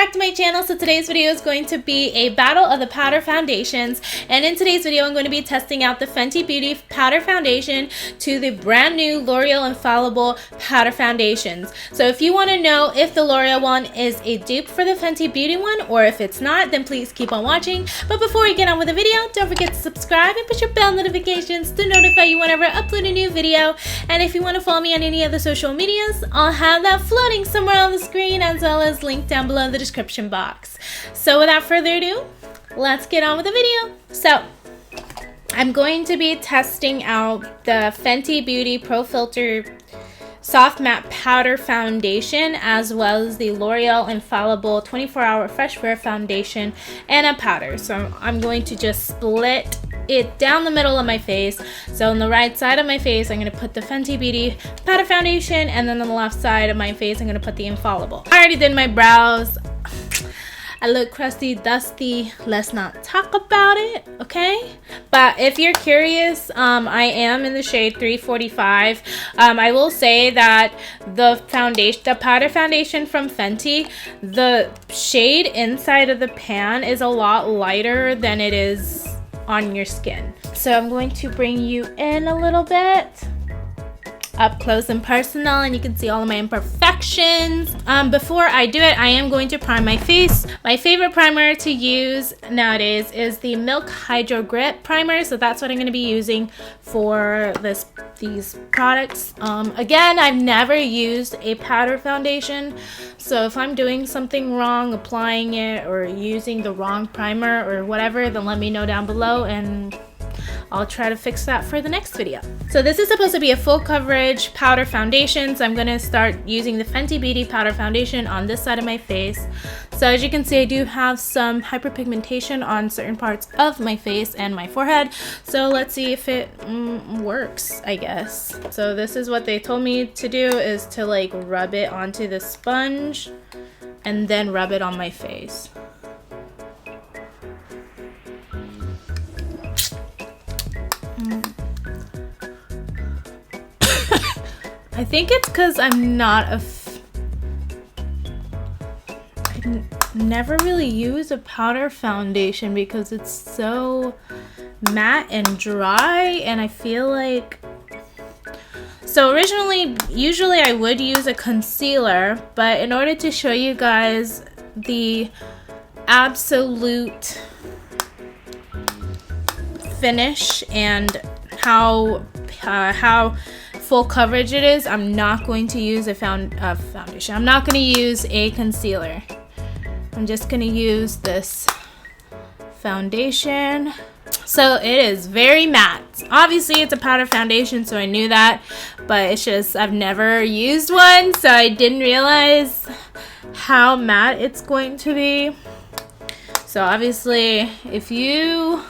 back to my channel. So today's video is going to be a battle of the powder foundations, and in today's video I'm going to be testing out the Fenty Beauty powder foundation to the brand new Loreal Infallible powder foundations. So if you want to know if the Loreal one is a dupe for the Fenty Beauty one or if it's not, then please keep on watching. But before we get on with the video, don't forget to subscribe and put your bell notifications to notify you whenever I upload a new video. And if you want to follow me on any other social medias, I'll have that floating somewhere on the screen, as well as linked down below in the description box. So without further ado, let's get on with the video. So I'm going to be testing out the Fenty Beauty Pro Filter Soft Matte Powder Foundation, as well as the Loreal Infallible 24-Hour Fresh Wear Foundation and a powder. So I'm going to just split it down the middle of my face. So on the right side of my face, I'm going to put the Fenty Beauty powder foundation, and then on the left side of my face, I'm going to put the Infallible. I already did my brows. I look crusty, dusty. Let's not talk about it, okay? But if you're curious, I am in the shade 345. I will say that the powder foundation from Fenty, the shade inside of the pan is a lot lighter than it is on your skin. So I'm going to bring you in a little bit, up close and personal, and you can see all of my imperfections. Before I do it, I am going to prime my face. My favorite primer to use nowadays is the Milk Hydro Grip primer, so that's what I'm going to be using for these products. Again, I've never used a powder foundation, so if I'm doing something wrong applying it or using the wrong primer or whatever, then let me know down below and I'll try to fix that for the next video. So this is supposed to be a full coverage powder foundation, so I'm going to start using the Fenty Beauty powder foundation on this side of my face. So as you can see, I do have some hyperpigmentation on certain parts of my face and my forehead. So let's see if it works, I guess. So this is what they told me to do, is to like rub it onto the sponge and then rub it on my face. I think it's because I'm not I never really use a powder foundation because it's so matte and dry, and I feel like, so usually I would use a concealer, but in order to show you guys the absolute finish and how full coverage it is, I'm not going to use a foundation. I'm not going to use a concealer. I'm just going to use this foundation. So it is very matte. Obviously it's a powder foundation, so I knew that, but it's just I've never used one, so I didn't realize how matte it's going to be. So obviously if you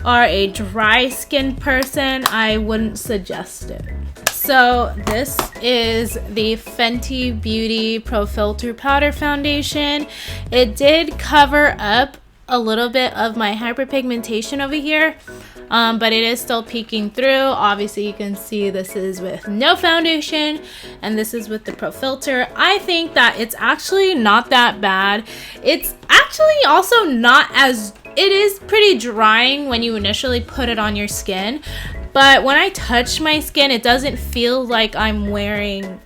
are a dry skin person, I wouldn't suggest it. So this is the Fenty Beauty Pro Filter Powder Foundation. It did cover up a little bit of my hyperpigmentation over here, but it is still peeking through. Obviously you can see this is with no foundation and this is with the Pro Filter. I think that it's actually not that bad. It's actually also not as, it is pretty drying when you initially put it on your skin, but when I touch my skin, it doesn't feel like I'm wearing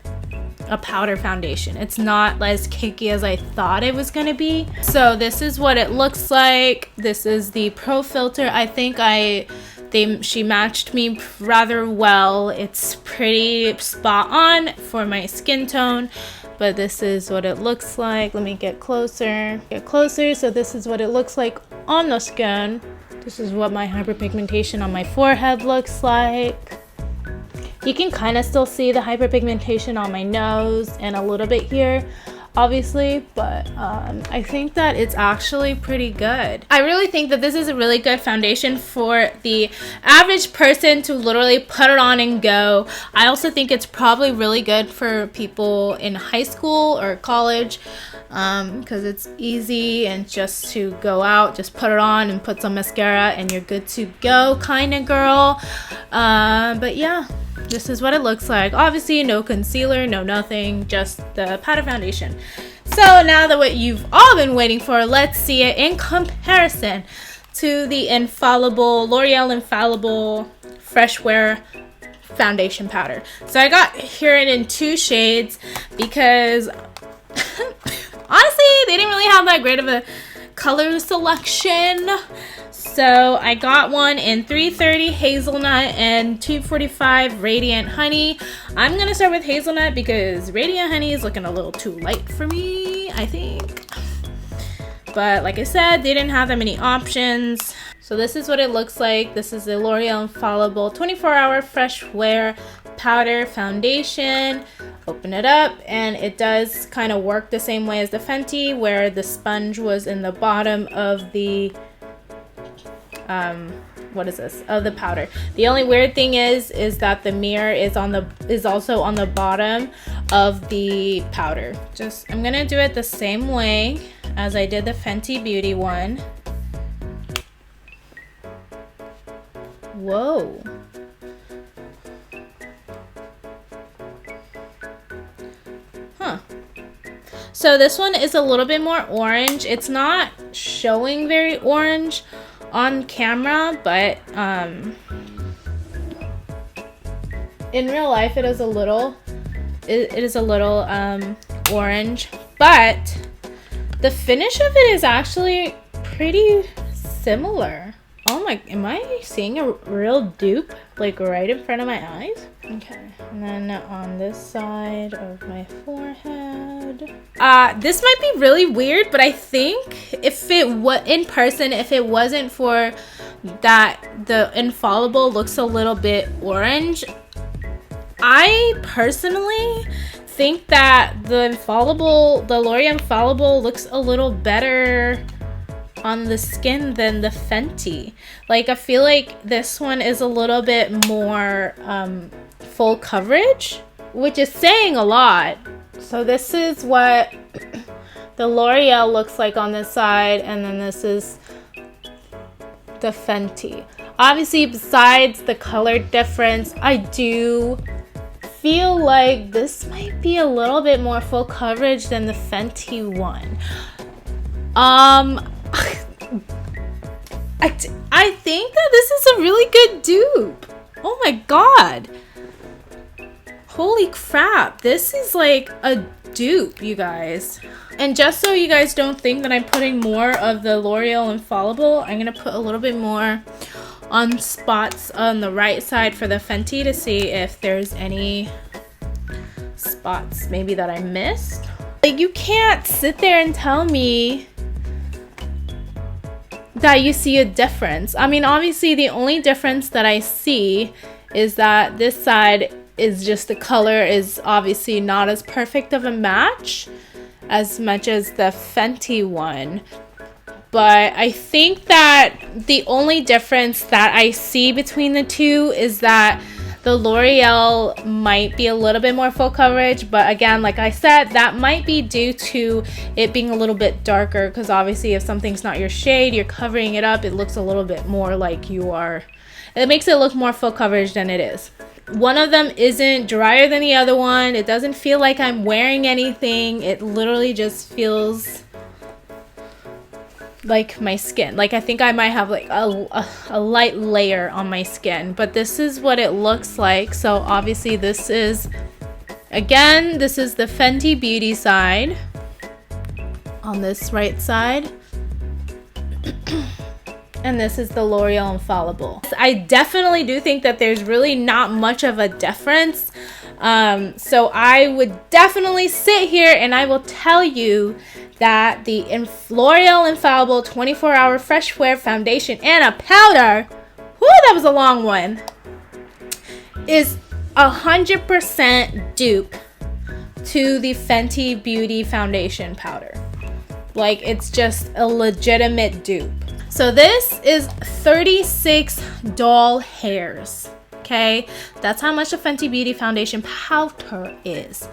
a powder foundation. It's not as cakey as I thought it was gonna be. So this is what it looks like. This is the Pro Filter. I think she matched me rather well. It's pretty spot on for my skin tone, but this is what it looks like. Let me get closer. So this is what it looks like on the skin. This is what my hyperpigmentation on my forehead looks like. You can kind of still see the hyperpigmentation on my nose and a little bit here, obviously, but I think that it's actually pretty good. I really think that this is a really good foundation for the average person to literally put it on and go. I also think it's probably really good for people in high school or college, because it's easy and just to go out, just put it on and put some mascara and you're good to go kind of girl. But yeah, this is what it looks like. Obviously no concealer, no nothing, just the powder foundation. So now that what you've all been waiting for, let's see it in comparison to the L'Oreal Infallible Fresh Wear foundation powder. So I got here it in 2 shades because honestly they didn't really have that great of a color selection. So I got one in 330 hazelnut and 245 radiant honey. I'm gonna start with hazelnut because radiant honey is looking a little too light for me, I think. But like I said, they didn't have that many options. So this is what it looks like. This is the L'Oreal Infallible 24-hour Fresh Wear Powder Foundation. Open it up and it does kind of work the same way as the Fenty, where the sponge was in the bottom of the what is this, of the powder. The only weird thing is that the mirror is also on the bottom of the powder. I'm gonna do it the same way as I did the Fenty Beauty one. Whoa. Huh. So this one is a little bit more orange. It's not showing very orange on camera, but in real life it is a little orange, but the finish of it is actually pretty similar. Oh my, am I seeing a real dupe like right in front of my eyes? Okay, and then on this side of my forehead. This might be really weird, but I think if it was in person, if it wasn't for that the Infallible looks a little bit orange, I personally think that the L'Oreal Infallible looks a little better on the skin than the Fenty. Like, I feel like this one is a little bit more full coverage, which is saying a lot. So this is what the L'Oreal looks like on this side, and then this is the Fenty. Obviously, besides the color difference, I do feel like this might be a little bit more full coverage than the Fenty one. I think that this is a really good dupe. Oh my god. Holy crap. This is like a dupe, you guys. And just so you guys don't think that I'm putting more of the L'Oreal Infallible, I'm going to put a little bit more on spots on the right side for the Fenty to see if there's any spots maybe that I missed. Like, you can't sit there and tell me that you see a difference. I mean, obviously the only difference that I see is that this side is just the color is obviously not as perfect of a match as much as the Fenty one. But I think that the only difference that I see between the two is that the L'Oreal might be a little bit more full coverage, but again, like I said, that might be due to it being a little bit darker, because obviously if something's not your shade, you're covering it up, it looks a little bit more like you are. It makes it look more full coverage than it is. One of them isn't drier than the other one. It doesn't feel like I'm wearing anything. It literally just feels like my skin. Like, I think I might have like a light layer on my skin, but this is what it looks like. So obviously this is, again, this is the Fenty Beauty side on this right side. And this is the L'Oreal Infallible. I definitely do think that there's really not much of a difference. So I would definitely sit here and I will tell you that the L'Oreal Infallible 24-hour Fresh Wear Foundation and a powder, whoo, that was a long one, is 100% dupe to the Fenty Beauty Foundation powder. Like, it's just a legitimate dupe. So this is 36 doll hairs, okay? That's how much the Fenty Beauty Foundation powder is.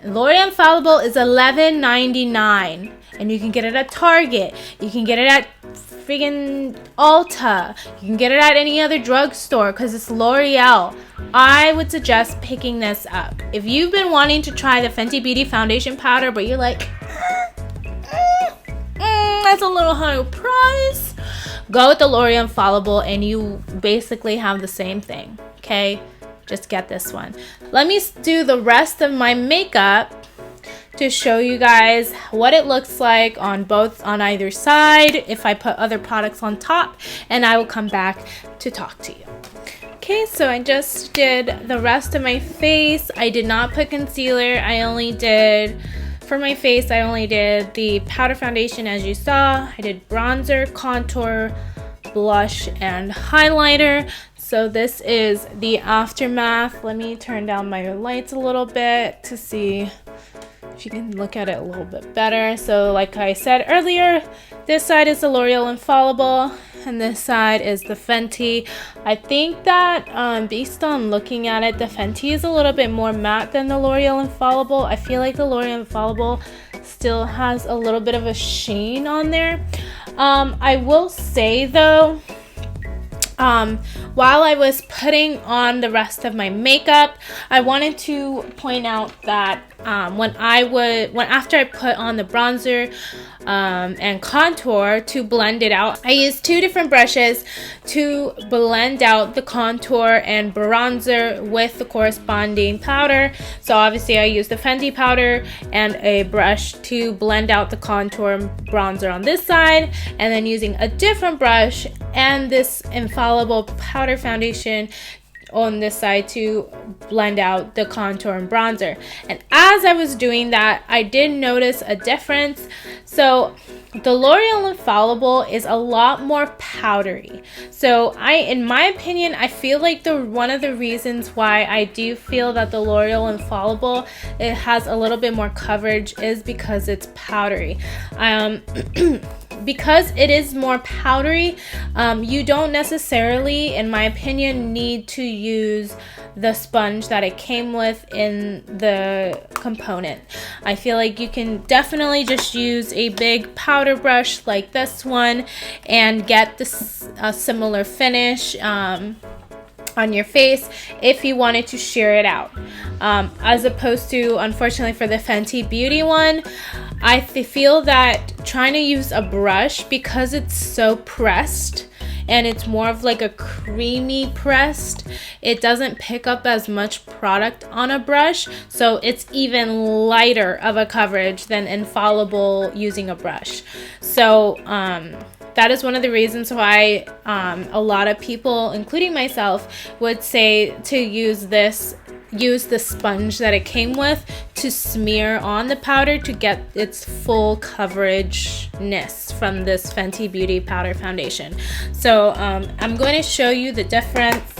L'Oreal Infallible is $11.99. and you can get it at Target. You can get it at friggin' Ulta. You can get it at any other drugstore because it's L'Oreal. I would suggest picking this up. If you've been wanting to try the Fenty Beauty foundation powder, but you're like, that's a little high price, go with the Loreal Infallible and you basically have the same thing, okay? Just get this one. Let me do the rest of my makeup to show you guys what it looks like on either side if I put other products on top, and I will come back to talk to you. Okay, so I just did the rest of my face. I did not put concealer. For my face, I only did the powder foundation as you saw. I did bronzer, contour, blush, and highlighter. So this is the aftermath. Let me turn down my lights a little bit to see if you can look at it a little bit better. So like I said earlier, this side is the L'Oreal Infallible and this side is the Fenty. I think that based on looking at it, the Fenty is a little bit more matte than the L'Oreal Infallible. I feel like the L'Oreal Infallible still has a little bit of a sheen on there. I will say though, while I was putting on the rest of my makeup, I wanted to point out that after I put on the bronzer and contour to blend it out, I used two different brushes to blend out the contour and bronzer with the corresponding powder. So obviously I used the Fenty powder and a brush to blend out the contour and bronzer on this side, and then using a different brush and this Infallible powder foundation on this side to blend out the contour and bronzer. And as I was doing that, I did notice a difference. So the L'Oreal Infallible is a lot more powdery. So in my opinion, I feel like one of the reasons why I do feel that the L'Oreal Infallible, it has a little bit more coverage, is because it's powdery. Because it is more powdery, you don't necessarily, in my opinion, need to use the sponge that it came with in the component. I feel like you can definitely just use a big powder brush like this one and get a similar finish on your face if you wanted to sheer it out, as opposed to, unfortunately for the Fenty Beauty one, I feel that trying to use a brush, because it's so pressed and it's more of like a creamy pressed, it doesn't pick up as much product on a brush, so it's even lighter of a coverage than Infallible using a brush. So that is one of the reasons why a lot of people, including myself, would say to use the sponge that it came with to smear on the powder to get its full coverageness from this Fenty Beauty powder foundation. So I'm going to show you the difference.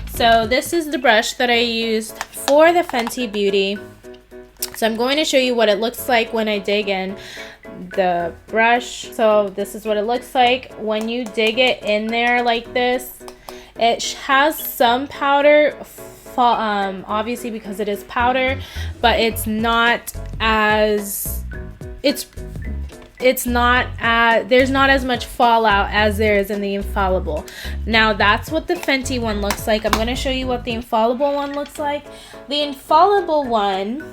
So this is the brush that I used for the Fenty Beauty. So I'm going to show you what it looks like when I dig in the brush. So this is what it looks like when you dig it in there like this. It has some powder, obviously because it is powder, but it's not as there's not as much fallout as there is in the Infallible. Now that's what the Fenty one looks like. I'm going to show you what the Infallible one looks like. The Infallible one,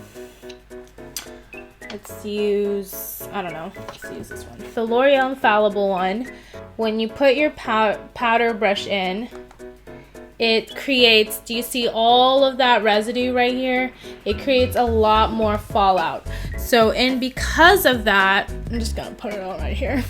let's use this one. The L'Oreal Infallible one, when you put your powder brush in, it creates, do you see all of that residue right here? It creates a lot more fallout. So, and because of that, I'm just gonna put it on right here.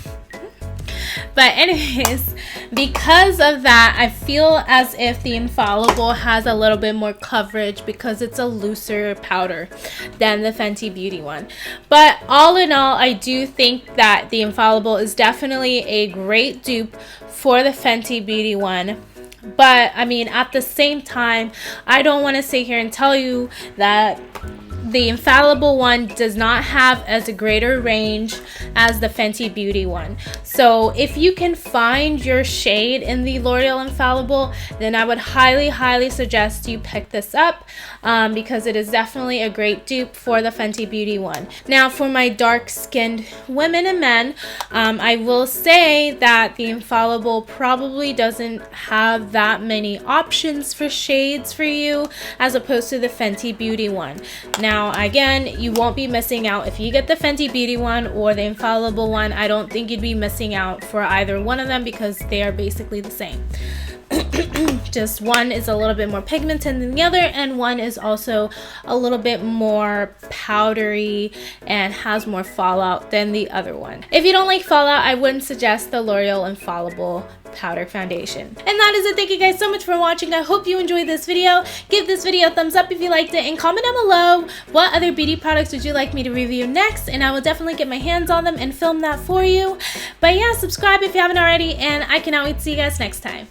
But anyways, because of that, I feel as if the Infallible has a little bit more coverage because it's a looser powder than the Fenty Beauty one. But all in all, I do think that the Infallible is definitely a great dupe for the Fenty Beauty one. But I mean, at the same time, I don't want to sit here and tell you that the Infallible one does not have as a greater range as the Fenty Beauty one. So if you can find your shade in the L'Oreal Infallible, then I would highly suggest you pick this up because it is definitely a great dupe for the Fenty Beauty one. Now for my dark skinned women and men, I will say that the Infallible probably doesn't have that many options for shades for you as opposed to the Fenty Beauty one. Now again, you won't be missing out if you get the Fenty Beauty one or the Infallible one. I don't think you'd be missing out for either one of them because they are basically the same. Just one is a little bit more pigmented than the other, and one is also a little bit more powdery and has more fallout than the other one. If you don't like fallout, I wouldn't suggest the L'Oreal Infallible powder foundation. And that is it. Thank you guys so much for watching. I hope you enjoyed this video. Give this video a thumbs up if you liked it, and comment down below what other beauty products would you like me to review next, and I will definitely get my hands on them and film that for you. But yeah, subscribe if you haven't already, and I cannot wait to see you guys next time.